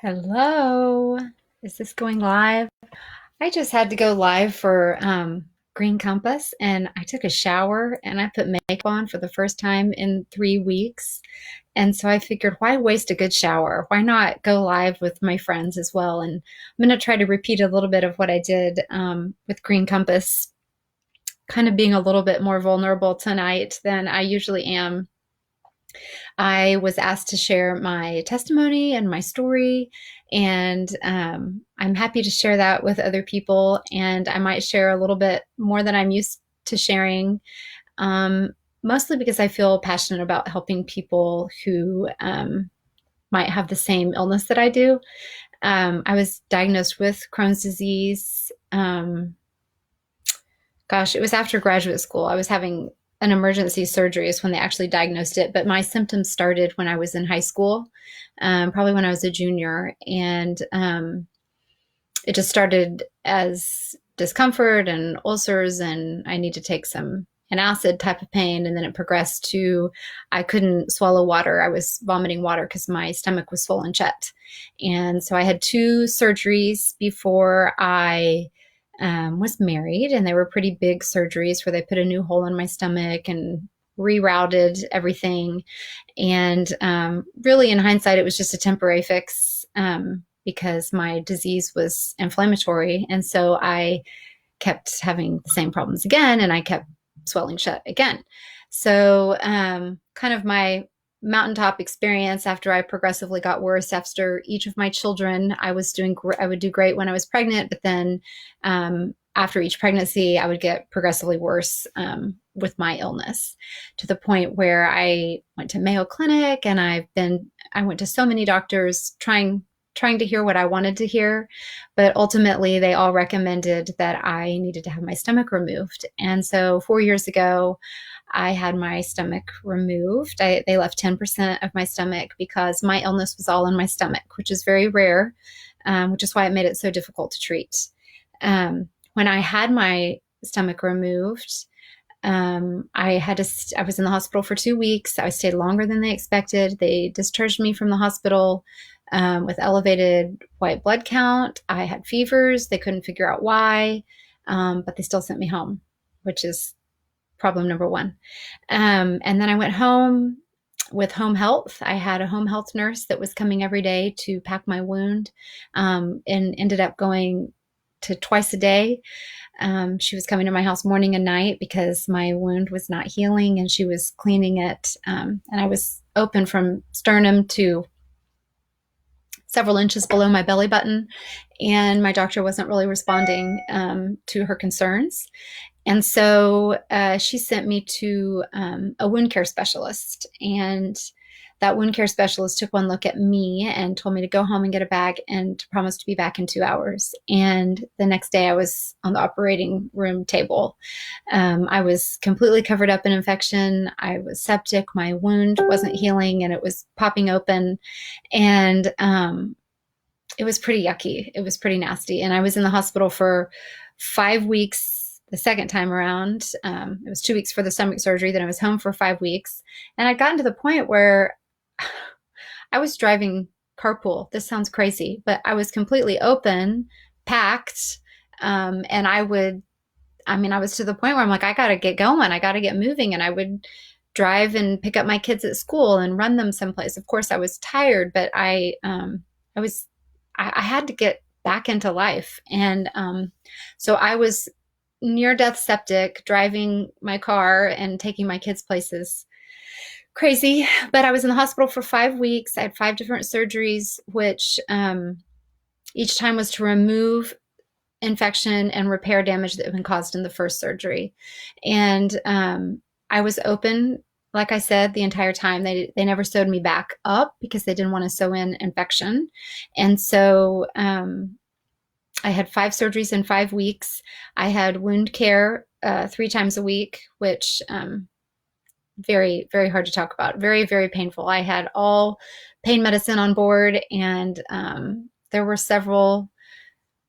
Hello. Is this going live? I just had to go live for Green Compass and I took a shower and I put makeup on for the first time in 3 weeks. And so I figured, why waste a good shower? Why not go live with my friends as well? And I'm going to try to repeat a little bit of what I did with Green Compass, kind of being a little bit more vulnerable tonight than I usually am. I was asked to share my testimony and my story, and I'm happy to share that with other people. And I might share a little bit more than I'm used to sharing, um, mostly because I feel passionate about helping people who might have the same illness that I do. I was diagnosed with Crohn's disease. Gosh, it was after graduate school. I was having an emergency surgery is when they actually diagnosed it, but my symptoms started when I was in high school, probably when I was a junior, and it just started as discomfort and ulcers, and I need to take an acid type of pain, and then it progressed to I couldn't swallow water. I was vomiting water because my stomach was swollen shut, and so I had two surgeries before I was married, and they were pretty big surgeries where they put a new hole in my stomach and rerouted everything. And really, in hindsight, it was just a temporary fix because my disease was inflammatory. And so I kept having the same problems again, and I kept swelling shut again. So, kind of my mountaintop experience after I progressively got worse after each of my children. I would do great when I was pregnant, but then after each pregnancy, I would get progressively worse with my illness to the point where I went to Mayo Clinic, and I went to so many doctors trying to hear what I wanted to hear, but ultimately they all recommended that I needed to have my stomach removed. And so 4 years ago, I had my stomach removed. They left 10% of my stomach because my illness was all in my stomach, which is very rare, which is why it made it so difficult to treat. When I had my stomach removed, I was in the hospital for 2 weeks. I stayed longer than they expected. They discharged me from the hospital with elevated white blood count. I had fevers. They couldn't figure out why, but they still sent me home, which is problem number one. And then I went home with home health. I had a home health nurse that was coming every day to pack my wound, and ended up going to twice a day. She was coming to my house morning and night because my wound was not healing, and she was cleaning it. And I was open from sternum to several inches below my belly button, and my doctor wasn't really responding to her concerns. And so she sent me to a wound care specialist. And that wound care specialist took one look at me and told me to go home and get a bag and to promise to be back in 2 hours. And the next day I was on the operating room table. I was completely covered up in infection. I was septic. My wound wasn't healing and it was popping open. And it was pretty yucky. It was pretty nasty. And I was in the hospital for 5 weeks the second time around. It was 2 weeks for the stomach surgery. Then I was home for 5 weeks. And I'd gotten to the point where I was driving carpool. This sounds crazy, but I was completely open, packed. And I was to the point where I'm like, I got to get going. I got to get moving. And I would drive and pick up my kids at school and run them someplace. Of course, I was tired, but I had to get back into life. And so I was near death septic, driving my car and taking my kids places. Crazy. But I was in the hospital for 5 weeks. I had 5 different surgeries, which each time was to remove infection and repair damage that had been caused in the first surgery. And I was open, like I said, the entire time. They never sewed me back up because they didn't want to sew in infection. And so I had 5 surgeries in 5 weeks. I had wound care 3 times a week, which very, very hard to talk about. Very, very painful. I had all pain medicine on board, and there were several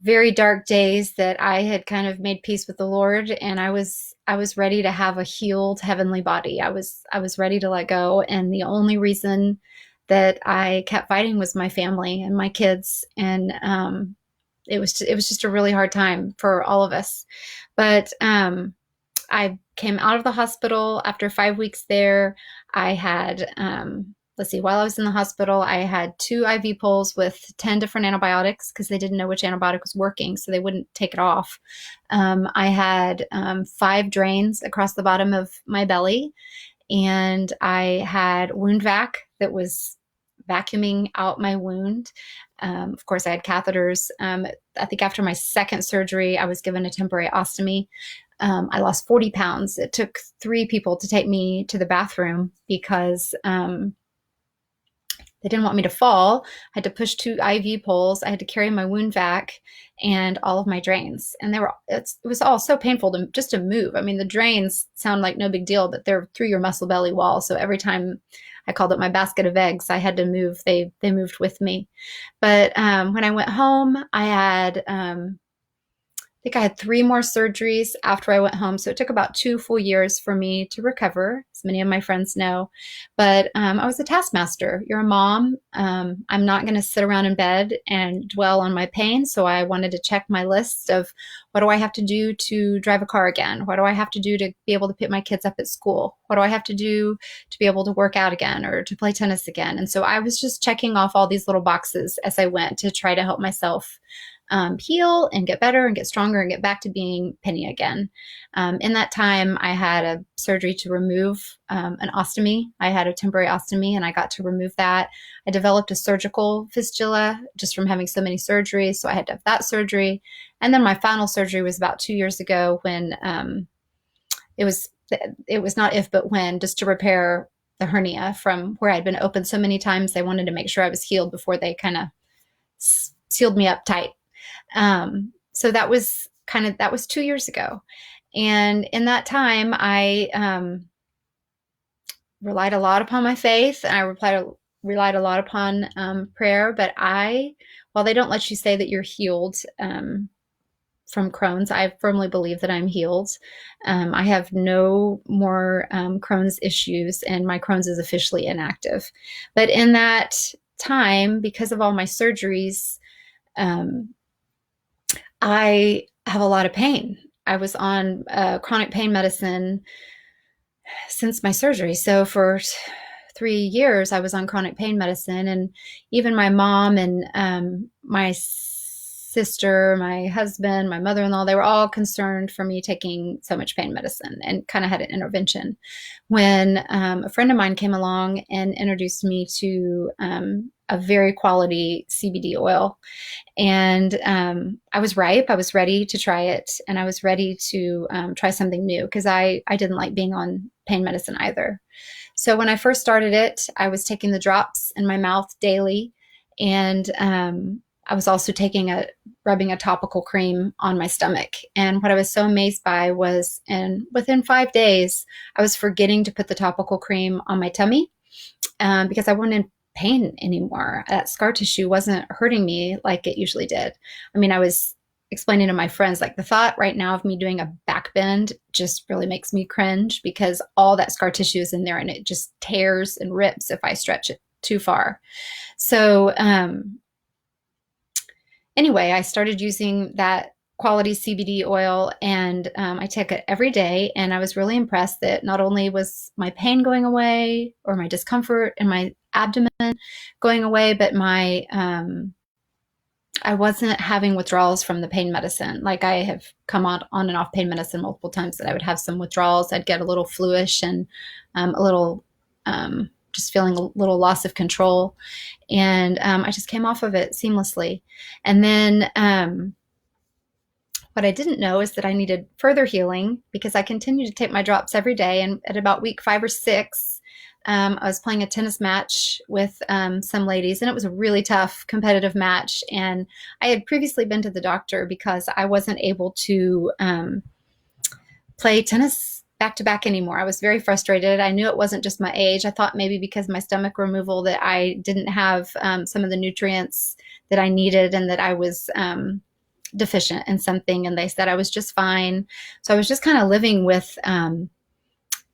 very dark days that I had kind of made peace with the Lord, and I was ready to have a healed heavenly body. I was ready to let go, and the only reason that I kept fighting was my family and my kids. And it was just a really hard time for all of us. But I came out of the hospital after 5 weeks there. I had, let's see, while I was in the hospital, I had 2 IV poles with 10 different antibiotics because they didn't know which antibiotic was working, so they wouldn't take it off. I had 5 drains across the bottom of my belly, and I had wound vac that was vacuuming out my wound. Of course, I had catheters. I think after my second surgery, I was given a temporary ostomy. I lost 40 pounds. It took 3 people to take me to the bathroom because they didn't want me to fall. I had to push 2 IV poles. I had to carry my wound vac and all of my drains. And it was all so painful just to move. I mean, the drains sound like no big deal, but they're through your muscle belly wall. So every time I called it my basket of eggs, I had to move. They moved with me. But when I went home, I think I had 3 more surgeries after I went home. So it took about 2 full years for me to recover, as many of my friends know. But I was a taskmaster. You're a mom. I'm not going to sit around in bed and dwell on my pain. So I wanted to check my list of what do I have to do to drive a car again? What do I have to do to be able to pick my kids up at school? What do I have to do to be able to work out again or to play tennis again? And so I was just checking off all these little boxes as I went to try to help myself heal and get better and get stronger and get back to being Penny again. In that time, I had a surgery to remove an ostomy. I had a temporary ostomy and I got to remove that. I developed a surgical fistula just from having so many surgeries. So I had to have that surgery. And then my final surgery was about 2 years ago when it was not if, but when, just to repair the hernia from where I'd been open so many times. They wanted to make sure I was healed before they kind of sealed me up tight. So that was 2 years ago. And in that time, I relied a lot upon my faith and I relied a lot upon prayer. But while they don't let you say that you're healed from Crohn's, I firmly believe that I'm healed. I have no more Crohn's issues and my Crohn's is officially inactive. But in that time, because of all my surgeries, I have a lot of pain. I was on chronic pain medicine since my surgery. So for 3 years, I was on chronic pain medicine. And even my mom and my sister, my husband, my mother-in-law, they were all concerned for me taking so much pain medicine and kind of had an intervention. When a friend of mine came along and introduced me to a very quality CBD oil. And I was ripe. I was ready to try it. And I was ready to try something new because I didn't like being on pain medicine either. So when I first started it, I was taking the drops in my mouth daily. And I was also rubbing a topical cream on my stomach. And what I was so amazed by was, within 5 days, I was forgetting to put the topical cream on my tummy because I wasn't in pain anymore. That scar tissue wasn't hurting me like it usually did. I mean, I was explaining to my friends, like the thought right now of me doing a back bend just really makes me cringe because all that scar tissue is in there and it just tears and rips if I stretch it too far. So anyway, I started using that quality CBD oil and I take it every day. And I was really impressed that not only was my pain going away or my discomfort in my abdomen going away, but I wasn't having withdrawals from the pain medicine. Like I have come on and off pain medicine multiple times that I would have some withdrawals. I'd get a little fluish and a little just feeling a little loss of control. And I just came off of it seamlessly. And then what I didn't know is that I needed further healing because I continued to take my drops every day. And at about week 5 or 6, I was playing a tennis match with some ladies, and it was a really tough competitive match. And I had previously been to the doctor because I wasn't able to play tennis back to back anymore. I was very frustrated. I knew it wasn't just my age. I thought maybe because of my stomach removal that I didn't have some of the nutrients that I needed and that I was deficient in something. And they said I was just fine. So I was just kind of living with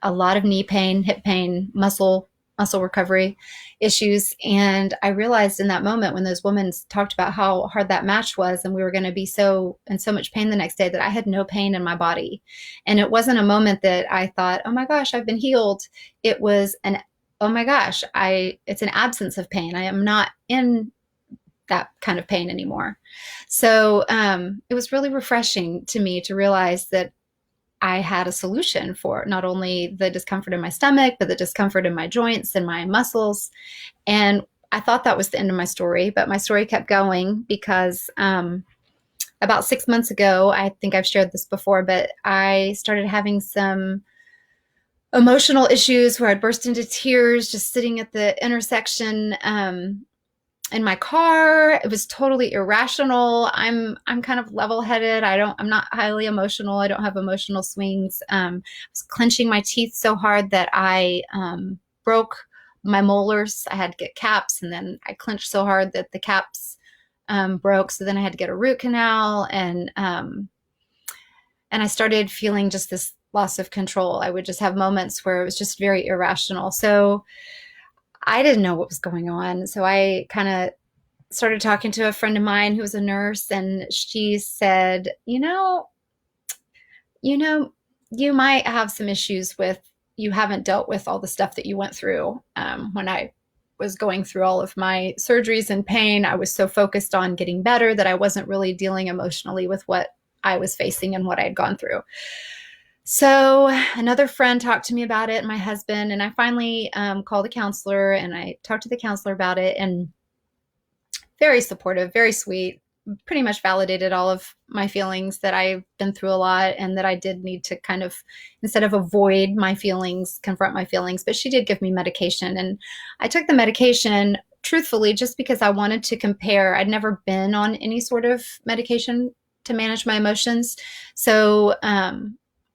a lot of knee pain, hip pain, muscle muscle recovery issues. And I realized in that moment when those women talked about how hard that match was and we were going to be so in so much pain the next day, that I had no pain in my body. And it wasn't a moment that I thought, oh my gosh, I've been healed. It was an, oh my gosh, it's an absence of pain. I am not in that kind of pain anymore. So it was really refreshing to me to realize that I had a solution for not only the discomfort in my stomach, but the discomfort in my joints and my muscles. And I thought that was the end of my story, but my story kept going because about 6 months ago, I think I've shared this before, but I started having some emotional issues where I'd burst into tears just sitting at the intersection in my car. It was totally irrational. I'm kind of level-headed. I'm not highly emotional. I don't have emotional swings. I was clenching my teeth so hard that I broke my molars. I had to get caps, and then I clenched so hard that the caps broke. So then I had to get a root canal, and I started feeling just this loss of control. I would just have moments where it was just very irrational. So I didn't know what was going on. So I kind of started talking to a friend of mine who was a nurse, and she said, you might have some issues with, you haven't dealt with all the stuff that you went through. When I was going through all of my surgeries and pain, I was so focused on getting better that I wasn't really dealing emotionally with what I was facing and what I had gone through. So another friend talked to me about it, and my husband, and I finally called a counselor, and I talked to the counselor about it, and very supportive, very sweet, pretty much validated all of my feelings, that I've been through a lot and that I did need to kind of, instead of avoid my feelings, confront my feelings. But she did give me medication, and I took the medication truthfully just because I wanted to compare. I'd never been on any sort of medication to manage my emotions. So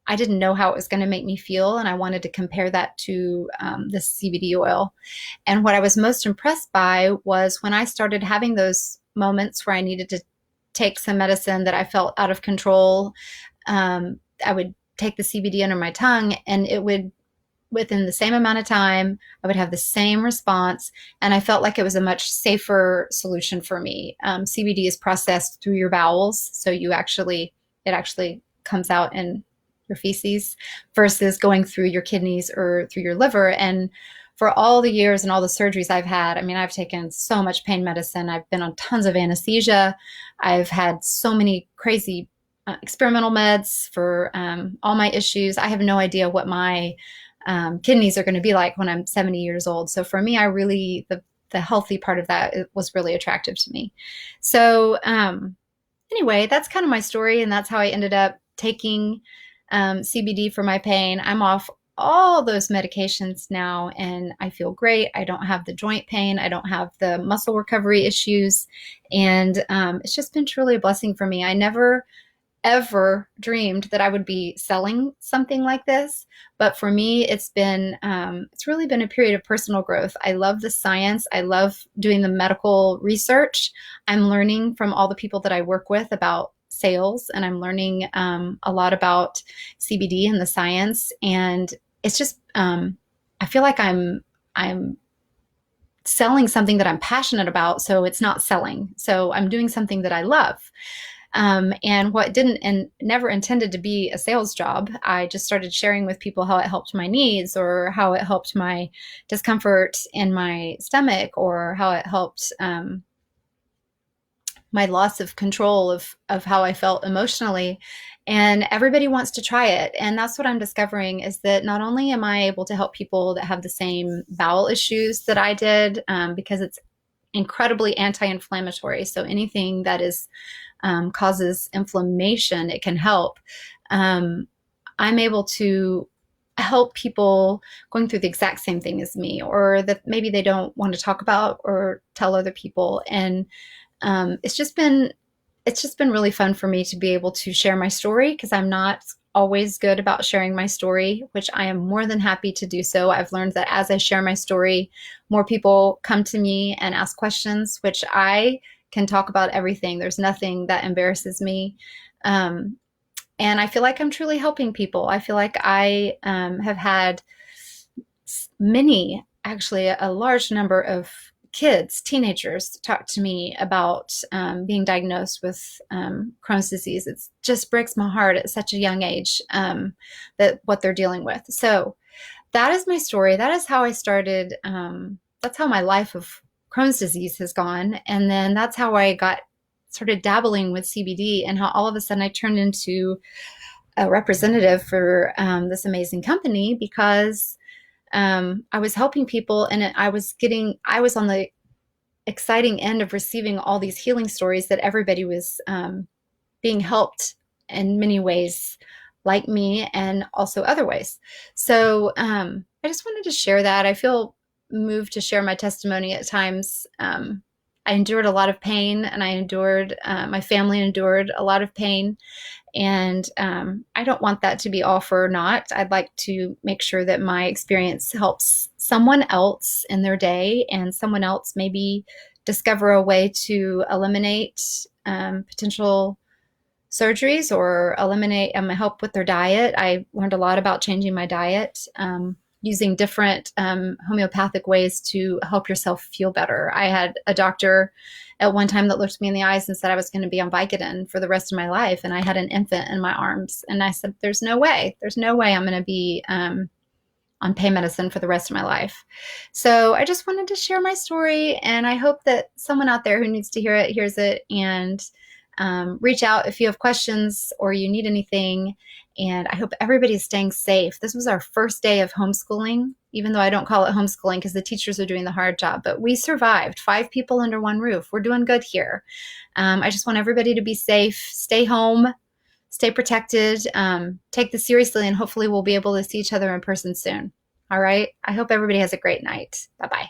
I didn't know how it was going to make me feel, and I wanted to compare that to the CBD oil. And what I was most impressed by was when I started having those moments where I needed to take some medicine that I felt out of control, I would take the CBD under my tongue, and it would, within the same amount of time, I would have the same response. And I felt like it was a much safer solution for me. CBD is processed through your bowels, so it actually comes out in your feces versus going through your kidneys or through your liver. And for all the years and all the surgeries I've had, I mean, I've taken so much pain medicine. I've been on tons of anesthesia. I've had so many crazy experimental meds for all my issues. I have no idea what my kidneys are going to be like when I'm 70 years old. So for me, the healthy part of that was really attractive to me. So anyway, that's kind of my story, and that's how I ended up taking CBD for my pain. I'm off all those medications now, and I feel great. I don't have the joint pain. I don't have the muscle recovery issues. And it's just been truly a blessing for me. I never, ever dreamed that I would be selling something like this. But for me, it's really been a period of personal growth. I love the science. I love doing the medical research. I'm learning from all the people that I work with about sales, and I'm learning a lot about CBD and the science. And it's just, I feel like I'm selling something that I'm passionate about. So it's not selling. So I'm doing something that I love. And what didn't and never intended to be a sales job, I just started sharing with people how it helped my needs, or how it helped my discomfort in my stomach, or how it helped my loss of control of how I felt emotionally. And everybody wants to try it. And that's what I'm discovering, is that not only am I able to help people that have the same bowel issues that I did, because it's incredibly anti-inflammatory. So anything that is causes inflammation, it can help. I'm able to help people going through the exact same thing as me, or that maybe they don't want to talk about or tell other people. And it's just been really fun for me to be able to share my story, because I'm not always good about sharing my story, which I am more than happy to do so. I've learned that as I share my story, more people come to me and ask questions, which I can talk about everything. There's nothing that embarrasses me. And I feel like I'm truly helping people. I feel like I have had many actually a large number of kids, teenagers, talk to me about being diagnosed with Crohn's disease. It just breaks my heart at such a young age that what they're dealing with. So that is my story. That is how I started. That's how my life of Crohn's disease has gone. And then that's how I got started dabbling with CBD, and how all of a sudden I turned into a representative for this amazing company because I was helping people, and I was on the exciting end of receiving all these healing stories that everybody was being helped in many ways, like me, and also other ways. So I just wanted to share that. I feel moved to share my testimony at times. I endured a lot of pain, and my family endured a lot of pain. And I don't want that to be all for naught. I'd like to make sure that my experience helps someone else in their day, and someone else maybe discover a way to eliminate potential surgeries, or eliminate help with their diet. I learned a lot about changing my diet, using different homeopathic ways to help yourself feel better. I had a doctor at one time that looked me in the eyes and said I was going to be on Vicodin for the rest of my life. And I had an infant in my arms. And I said, there's no way. There's no way I'm going to be on pain medicine for the rest of my life. So I just wanted to share my story. And I hope that someone out there who needs to hear it hears it, and reach out if you have questions or you need anything. And I hope everybody is staying safe. This was our first day of homeschooling, even though I don't call it homeschooling because the teachers are doing the hard job. But we survived. 5 people under one roof. We're doing good here. I just want everybody to be safe, stay home, stay protected, take this seriously, and hopefully we'll be able to see each other in person soon. All right. I hope everybody has a great night. Bye-bye.